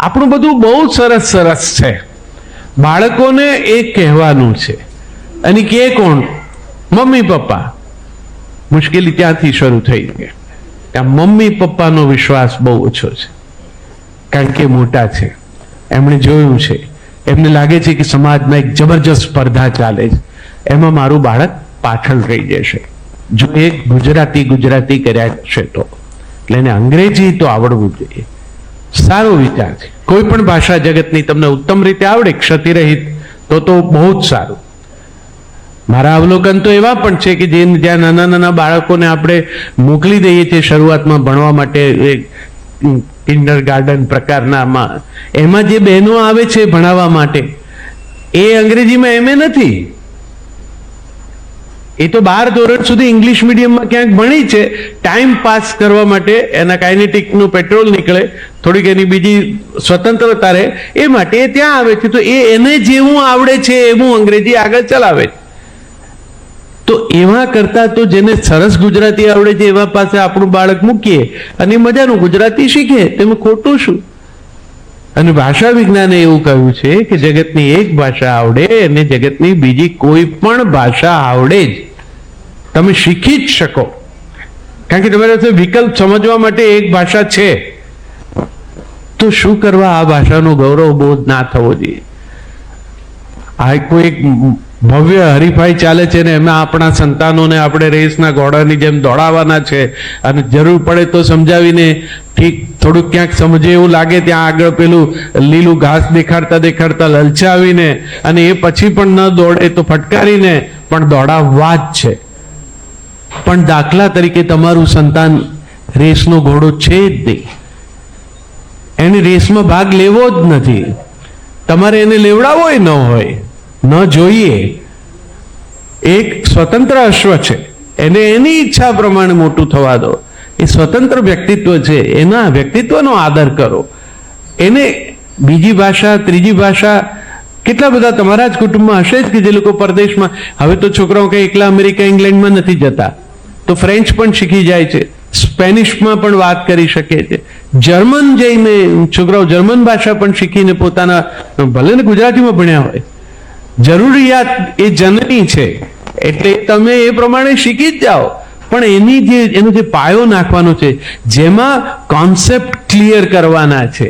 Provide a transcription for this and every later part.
આપણું બધું બહુ સરસ સરસ છે, બાળકોને એ કહેવાનું છે. અને કે કોણ? Mummy papa. મુશ્કેલી ત્યાંથી શરૂ થઈ ગઈ. આ મમ્મી પપ્પાનો વિશ્વાસ બહુ ઓછો છે, કારણ કે મોટા છે, એમણે જોયું છે, એમને લાગે છે કે સમાજમાં એક જબરજસ્ત સ્પર્ધા ચાલે છે, એમાં મારું બાળક પાછળ રહી જશે જો એ ગુજરાતી કર્યા છે તો. એટલે એને અંગ્રેજી તો આવડવું જોઈએ. સારો વિચાર છે. કોઈ પણ ભાષા જગતની તમને ઉત્તમ રીતે આવડે ક્ષતિરહિત તો બહુ જ સારું. મારા અવલોકન તો એવા પણ છે કે જ્યાં નાના નાના બાળકોને આપણે મોકલી દઈએ છીએ શરૂઆતમાં ભણવા માટે, કિન્ડર ગાર્ડન પ્રકારનામાં, એમાં જે બહેનો આવે છે ભણાવવા માટે એ અંગ્રેજીમાં એમએ નથી, એ તો 12 ધોરણ સુધી ઇંગ્લિશ મીડિયમમાં ક્યાંક ભણી છે, ટાઈમ પાસ કરવા માટે, એના કાઇનેટિકનું પેટ્રોલ નીકળે, થોડીક એની બીજી સ્વતંત્રતા રહે એ માટે એ ત્યાં આવે છે. તો એને જેવું આવડે છે એવું અંગ્રેજી આગળ ચલાવે છે. તો એવા કરતા તો જેને સરસ ગુજરાતી આવડે છે એવા પાસે આપણું બાળક મૂકીએ અને મજાનું ગુજરાતી શીખે, તેમાં ખોટું શું? અને ભાષા વિજ્ઞાને એવું કહ્યું છે કે જગતની એક ભાષા આવડે અને જગતની બીજી કોઈ પણ ભાષા આવડે જ તમે શીખી જ શકો, કારણ કે તમારી પાસે વિકલ્પ સમજવા માટે એક ભાષા છે. તો શું કરવા આ ભાષાનો ગૌરવ બોધ ના થવો જોઈએ? આ કોઈ એક ભવ્ય હરીફાઈ ચાલે છે ને એમાં આપણા સંતાનોને આપણે રેસના ઘોડાની જેમ દોડાવવાના છે, અને જરૂર પડે તો સમજાવીને ઠીક થોડુંક ક્યાંક સમજે એવું લાગે ત્યાં આગળ પેલું લીલું ઘાસ દેખાડતા દેખાડતા લલચાવીને, અને એ પછી પણ ન દોડે તો ફટકારીને પણ દોડાવવા જ છે. પણ દાખલા તરીકે તમારું સંતાન રેસનો ઘોડો છે જ નહીં, એને રેસમાં ભાગ લેવો જ નથી, તમારે એને લેવડાવો ન હોય, ન જોઈએ. એક સ્વતંત્ર અશ્વ છે, એને એની ઈચ્છા પ્રમાણે મોટું થવા દો. એ સ્વતંત્ર વ્યક્તિત્વ છે, એના વ્યક્તિત્વનો આદર કરો. એને બીજી ભાષા, ત્રીજી ભાષા, કેટલા બધા તમારા જ કુટુંબમાં હશે જ કે જે લોકો પરદેશમાં, હવે તો છોકરાઓ કઈ એકલા અમેરિકા ઇંગ્લેન્ડમાં નથી જતા, તો ફ્રેન્ચ પણ શીખી જાય છે, સ્પેનિશમાં પણ વાત કરી શકે છે, જર્મન જઈને છોકરાઓ જર્મન ભાષા પણ શીખીને પોતાના, ભલે ને ગુજરાતીમાં ભણ્યા હોય, જરૂરિયાત એ જનની છે એટલે તમે એ પ્રમાણે શીખી જ જાઓ. પણ એનો જે પાયો નાખવાનો છે, જેમાં કોન્સેપ્ટ ક્લિયર કરવાના છે,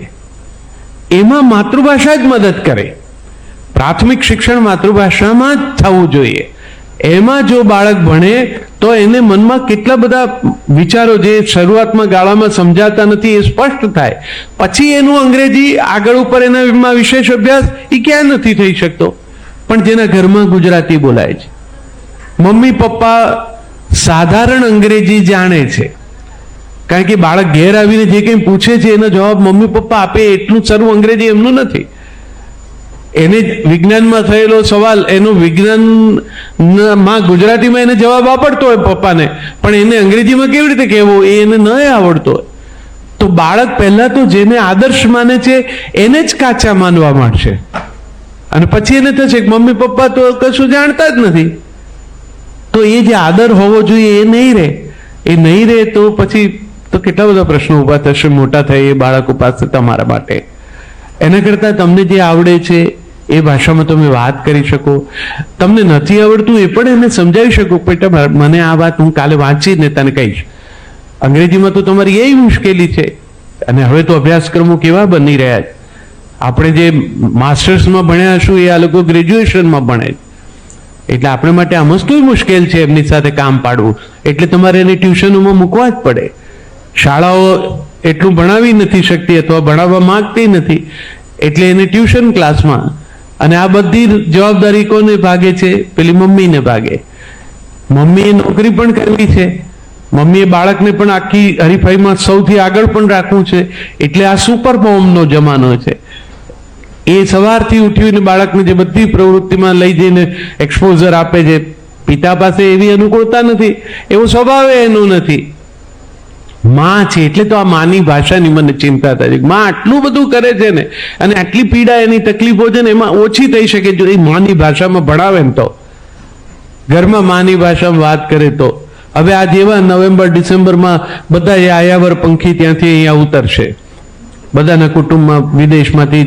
એમાં માતૃભાષા જ મદદ કરે. પ્રાથમિક શિક્ષણ માતૃભાષામાં જ થવું જોઈએ. એમાં જો બાળક ભણે તો એને મનમાં કેટલા બધા વિચારો જે શરૂઆતમાં ગાળામાં સમજાતા નથી એ સ્પષ્ટ થાય. પછી એનું અંગ્રેજી આગળ ઉપર એના વિશેષ અભ્યાસ એ ક્યાં નથી થઈ શકતો. પણ જેના ઘરમાં ગુજરાતી બોલાય છે, મમ્મી પપ્પા સાધારણ અંગ્રેજી જાણે છે, કારણ કે બાળક ઘેર આવીને જે કંઈ પૂછે છે એનો જવાબ મમ્મી પપ્પા આપે એટલું સારું અંગ્રેજી એમનું નથી. એને વિજ્ઞાનમાં થયેલો સવાલ એનો વિજ્ઞાનમાં ગુજરાતીમાં એને જવાબ આવડતો હોય પપ્પાને, પણ એને અંગ્રેજીમાં કેવી રીતે કહેવો એ એને ન આવડતો હોય. તો બાળક પહેલા તો જેને આદર્શ માને છે એને જ કાચા માનવા માંડશે, અને પછી એને થશે કે મમ્મી પપ્પા તો કશું જાણતા જ નથી. તો એ જે આદર હોવો જોઈએ એ નહીં રહે. એ નહીં રહે તો પછી તો કેટલા બધા પ્રશ્નો ઊભા થશે મોટા થાય એ બાળકો પાસે તમારા માટે. એના કરતાં તમને જે આવડે છે એ ભાષામાં તમે વાત કરી શકો. તમને નથી આવડતું એ પણ એને સમજાવી શકો, બેટા મને આ વાત હું કાલે વાંચીને તને કહીશ. અંગ્રેજીમાં તો તમારી એ મુશ્કેલી છે. અને હવે તો અભ્યાસક્રમો કેવા બની રહ્યા છે. આપણે જે માસ્ટર્સમાં ભણ્યા હશું એ આ લોકો ગ્રેજ્યુએશનમાં ભણે, એટલે આપણે માટે આ મસ્તું મુશ્કેલ છે એમની સાથે કામ પાડવું. એટલે તમારે એને ટ્યુશનોમાં મૂકવા જ પડે. શાળાઓ એટલું ભણાવી નથી શકતી અથવા ભણાવવા માંગતી નથી, એટલે એને ટ્યુશન ક્લાસમાં. અને આ બધી જવાબદારી કોને ભાગે છે? પેલી મમ્મીને ભાગે. મમ્મીએ નોકરી પણ કરવી છે, મમ્મીએ બાળકને પણ આખી હરીફાઈમાં સૌથી આગળ પણ રાખવું છે. એટલે આ સુપર મોમનો જમાનો છે. એ સવારથી ઉઠીને બાળકને જે બધી પ્રવૃત્તિમાં લઈ જઈને એક્સપોઝર આપે છે. પિતા પાસે એવી અનુકૂળતા નથી, એવો સ્વભાવ એનો નથી. માં છે એટલે તો આ માની ભાષાની મને ચિંતા થાય છે. માં આટલું બધું કરે છે ને, અને આટલી પીડા એની તકલીફો છે ને, એમાં ઓછી થઈ શકે જો એ માની ભાષામાં ભણાવે ને તો, ઘરમાં માની ભાષામાં વાત કરે તો. હવે આ જેવા નવેમ્બર ડિસેમ્બરમાં બધા આયાવર પંખી ત્યાંથી અહીંયા ઉતરશે, બધાના કુટુંબમાં વિદેશમાંથી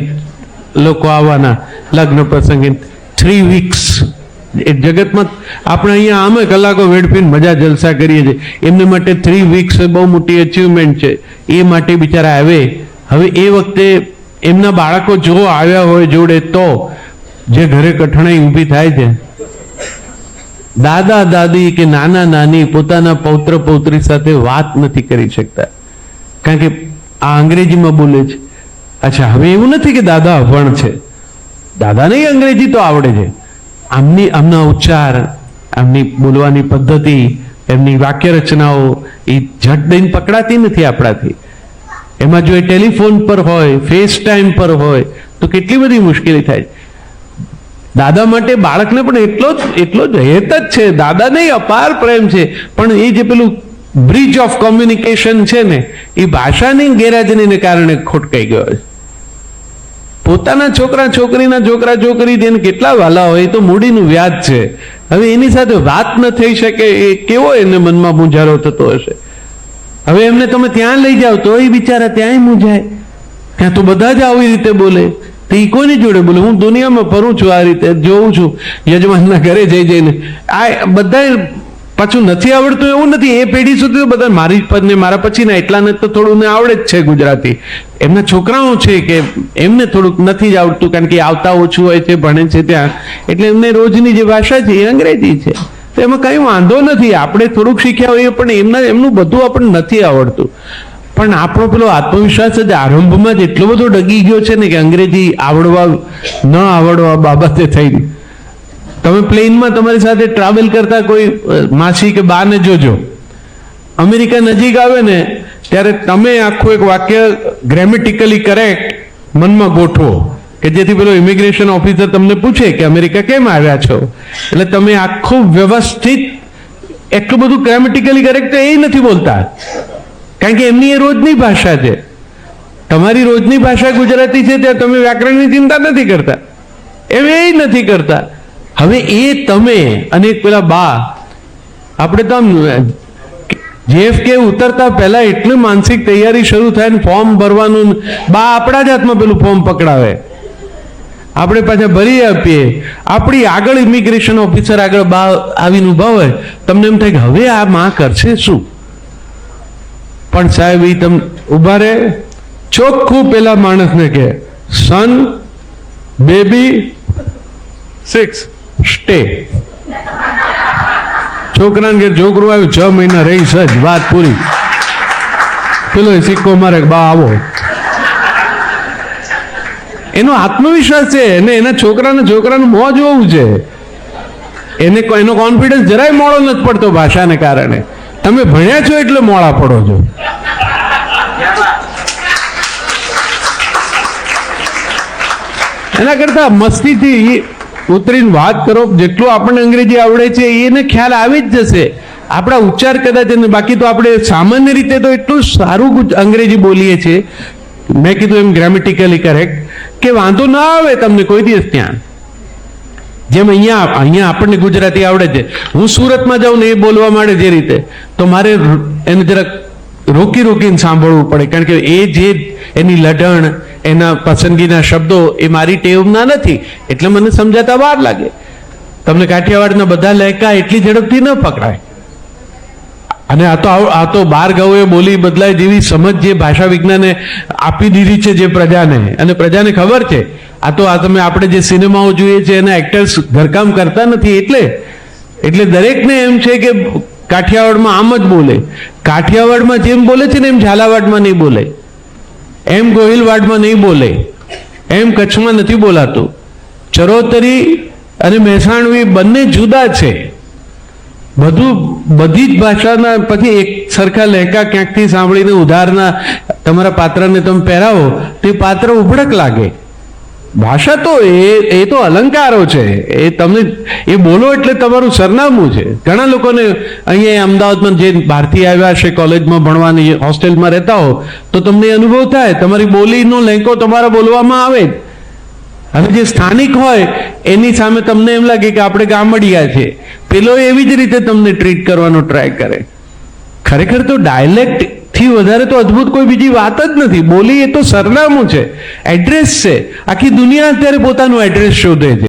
લોકો આવવાના લગ્ન પ્રસંગે 3 weeks. એ જગતમાં આપણે અહીંયા આમે કલાકો વેડફીને મજા જલસા કરીએ છીએ, એમને માટે 3 weeks બહુ મોટી અચીવમેન્ટ છે. એ માટે બિચારા આવે. હવે એ વખતે એમના બાળકો જો આવ્યા હોય જોડે તો જે ઘરે કઠણાઈ ઊભી થાય છે, દાદા દાદી કે નાના નાની પોતાના પૌત્ર પૌત્રી સાથે વાત નથી કરી શકતા, કારણ કે આ અંગ્રેજીમાં બોલે છે. અચ્છા, હવે એવું નથી કે દાદા અભણ છે, દાદાને અંગ્રેજી તો આવડે છે. આમના ઉચ્ચાર, આમની બોલવાની પદ્ધતિ, એમની વાક્ય રચનાઓ એ ઝટ દઈને પકડાતી નથી આપણાથી. એમાં જો એ ટેલિફોન પર હોય, ફેસ ટાઈમ પર હોય તો કેટલી બધી મુશ્કેલી થાય. દાદા માટે બાળકને પણ એટલો જ હેત જ છે, દાદાને અપાર પ્રેમ છે, પણ એ જે પેલું બ્રિજ ઓફ કોમ્યુનિકેશન છે ને, એ ભાષાની ગેરહાજરીને કારણે ખોટકાઈ ગયો છે. પોતાના છોકરા છોકરી જેને કેટલા વાલા હોય તો મૂડીનું વ્યાજ છે. હવે એની સાથે વાત ન થઈ શકે, એ કેવો એને મનમાં મૂંઝારો થતો હશે. હવે એમને તમે ત્યાં લઈ જાઓ તો એ બિચારા ત્યાંય મૂંઝાય. ત્યાં તો બધા જ આવી રીતે બોલે, તો એ કોની જોડે બોલે? હું દુનિયામાં ફરું છું, આ રીતે જોઉં છું, યજમાનના ઘરે જઈને આ બધા પાછું નથી આવડતું એવું નથી. એ પેઢી સુધી તો બધા મારા પછીના એટલાને તો થોડું ને આવડે જ છે ગુજરાતી. એમના છોકરાઓ છે કે એમને થોડુંક નથી જ આવડતું, કારણ કે આવતા ઓછું હોય છે, ભણે છે ત્યાં, એટલે એમને રોજની જે ભાષા છે એ અંગ્રેજી છે. તો એમાં કઈ વાંધો નથી, આપણે થોડુંક શીખ્યા હોઈએ, પણ એમનું બધું આપણને નથી આવડતું. પણ આપણો પેલો આત્મવિશ્વાસ જ આરંભમાં જ એટલો બધો ડગી ગયો છે ને કે અંગ્રેજી આવડવા ન આવડવા બાબતે થઈ. તમે પ્લેનમાં તમારી સાથે ટ્રાવેલ કરતા કોઈ માસી કે બાને જોજો, અમેરિકા નજીક આવે ને ત્યારે તમે આખું એક વાક્ય ગ્રેમેટિકલી કરેક્ટ મનમાં ગોઠવો, કે જેથી પેલો ઇમિગ્રેશન ઓફિસર તમને પૂછે કે અમેરિકા કેમ આવ્યા છો, એટલે તમે આખું વ્યવસ્થિત એટલું બધું ગ્રેમેટિકલી કરેક્ટ એ નથી બોલતા, કારણ કે એમની એ રોજની ભાષા છે. તમારી રોજની ભાષા ગુજરાતી છે, ત્યાં તમે વ્યાકરણની ચિંતા નથી કરતા, એમ એ નથી કરતા. હવે એ તમે અને પેલા બા, આપણે તો આમ JFK ઉતરતા પહેલા એટલી માનસિક તૈયારી શરૂ થાય ને ફોર્મ ભરવાનું, બા આપણા જ હાથમાં પેલું ફોર્મ પકડાવે, આપણે પાછા ભરી આપીએ. આપણી આગળ ઇમિગ્રેશન ઓફિસર આગળ બા આવીને ઉભા હોય, તમને એમ થાય કે હવે આ માં કરશે શું? પણ સાહેબ એ તમે ઉભા રહે, ચોખ્ખું પેલા માણસને કે સન બેબી 6 સ્ટે. છોકરાને ઘેર છોકરું આવ્યું, 6 મહિના રહી સજ, વાત પૂરી. પેલો સિક્કો મારે, બા આવો. એનો આત્મવિશ્વાસ છે, અને એના છોકરાનું મોં જોવું છે. એનો કોન્ફિડન્સ જરાય મોડો નથી પડતો ભાષાને કારણે. તમે ભણ્યા છો એટલે મોડા પડો છો. એના કરતા મસ્તીથી ઉતરીને વાત કરો. જેટલું આપણને અંગ્રેજી આવડે છે એને ખ્યાલ આવી જ જશે. આપણા ઉચ્ચાર કદાચ, બાકી તો આપણે સામાન્ય રીતે તો એટલું સારું અંગ્રેજી બોલીએ છીએ, મેં કીધું એમ ગ્રામેટિકલી કરેક્ટ, કે વાંધો ના આવે તમને કોઈ દિવસ. ત્યાં જેમ અહીંયા આપણને ગુજરાતી આવડે છે, હું સુરતમાં જાઉં ને એ બોલવા માંડે જે રીતે, તો મારે એને જરાક રોકીને સાંભળવું પડે, કારણ કે એ જે એની લઢણ, એના પસંદગીના શબ્દો એ મારી ટેવના નથી, એટલે મને સમજાતા વાર લાગે. તમને કાઠિયાવાડના બધા લહેકા એટલી ઝડપથી ન પકડાય. અને આ તો 12 ગાઉએ બોલી બદલાય જેવી સમજ જે ભાષા વિજ્ઞાને આપી દીધી છે જે પ્રજાને, અને પ્રજાને ખબર છે. તમે આપણે જે સિનેમાઓ જોઈએ છે એના એક્ટર્સ ઘરકામ કરતા નથી, એટલે દરેકને એમ છે કે કાઠિયાવાડમાં આમ જ બોલે. કાઠિયાવાડમાં જેમ બોલે છે ને એમ ઝાલાવાડમાં નહીં બોલે, એમ ગોહિલવાડમાં નહીં બોલે, એમ કચ્છમાં નથી બોલાતું. ચરોતરી અને મહેસાણવી બંને જુદા છે. બધી જ ભાષાના પછી એક સરખા લહેકા ક્યાંકથી સાંભળીને ઉધારના તમારા પાત્રને તમે પહેરાવો તો એ પાત્ર ઉભડક લાગે. ભાષા તો એ તો અલંકારો છે. તમને એ બોલો એટલે તમારું સરનામું છે. ઘણા લોકોને અહીંયા અમદાવાદમાં જે બહારથી આવ્યા છે કોલેજમાં ભણવાની, હોસ્ટેલમાં રહેતા હો તો તમને અનુભવ થાય, તમારી બોલીનો લહેકો તમારા બોલવામાં આવે. અને જે સ્થાનિક હોય એની સામે તમને એમ લાગે કે આપણે ગામડિયા છે, પેલો એવી જ રીતે તમને ટ્રીટ કરવાનો ટ્રાય કરે. ખરેખર તો ડાયલેક્ટ થી વધારે તો અદ્ભુત કોઈ બીજી વાત જ નથી. બોલી એ તો સરનામું છે, એડ્રેસ છે. આખી દુનિયા અત્યારે પોતાનું એડ્રેસ શોધે છે.